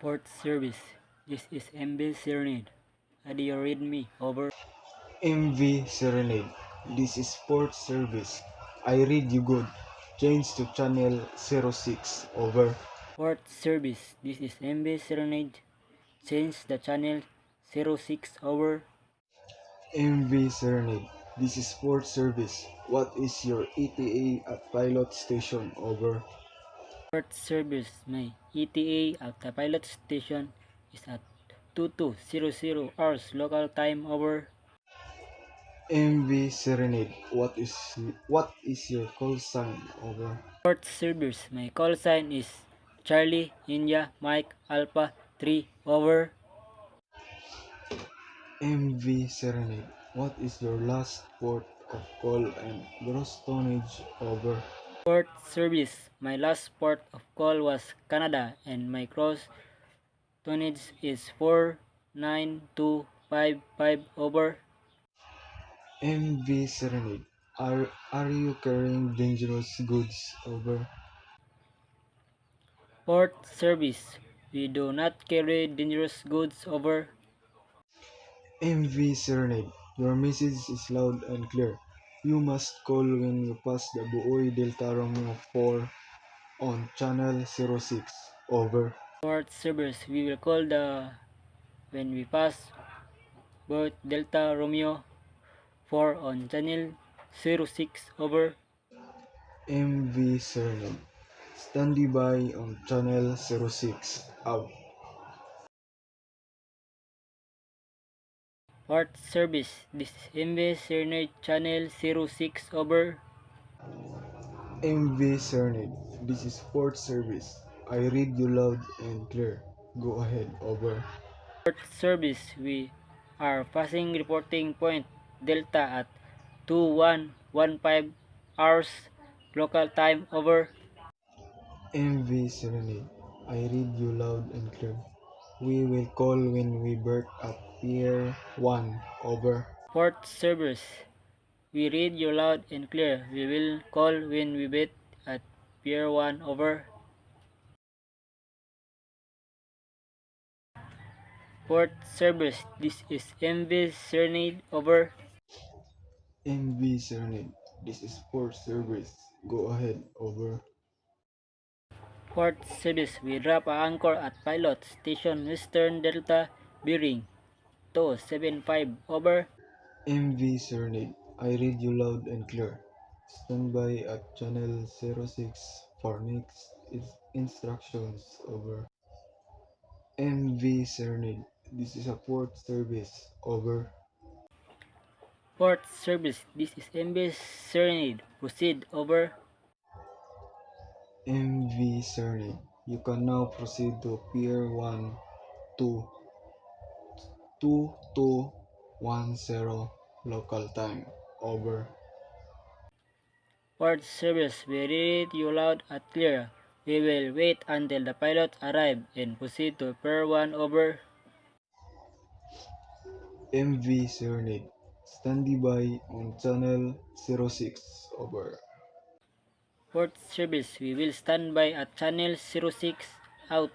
Port service. This is MB Serenade. How do you read me? Over. MV Serenade. This is port service. I read you good. Change to channel 06. Over. Port service. This is MB Serenade. Change the channel 06. Over. MV Serenade. This is port service. What is your ETA at pilot station? Over. Port service. My ETA at the pilot station is at 2200 hours local time. Over. MV Serenade. What is your call sign? Over. Port service. My call sign is Charlie India Mike Alpha 3. Over. MV Serenade. What is your last port of call and gross tonnage? Over. Port service. My last port of call was Canada and my gross tonnage is 49255. Over. MV Serenade. Are you carrying dangerous goods? Over. Port service. We do not carry dangerous goods. Over. MV Serenade. Your message is loud and clear. You must call when you pass the Buoy Delta Romeo 4 on channel 06. Over. Port service. We will call when we pass both Delta Romeo 4 on channel 06. Over. MV Serenade. Standing by on channel 06. Out. Port service. This is MB Serenade channel 06. Over. MV Serenade. This is port service. I read you loud and clear. Go ahead. Over. Port service. We are passing reporting point Delta at 2115 hours local time. Over. MV Serenade. I read you loud and clear. We will call when we berth at Pier 1. Over. Port service. We read you loud and clear. We will call when we bet at Pier 1. Over. Port service. This is MV Serenade. Over. MV Serenade. This is port service. Go ahead. Over. Port service. We drop a anchor at Pilot Station Western Delta bearing 275. Over. MV Serenade. I read you loud and clear. Stand by at channel 06 for next instructions. Over. MV Serenade. This is a port service. Over. Port service. This is MV Serenade. Proceed. Over. MV Serenade. You can now proceed to Pier 1 to 2210 local time. Over. Port service. We read you loud and clear. We will wait until the pilot arrive and proceed to Pier 1. Over. MV Serenade. Standing by on channel 06. Over. Port service. We will stand by at channel 06. Out.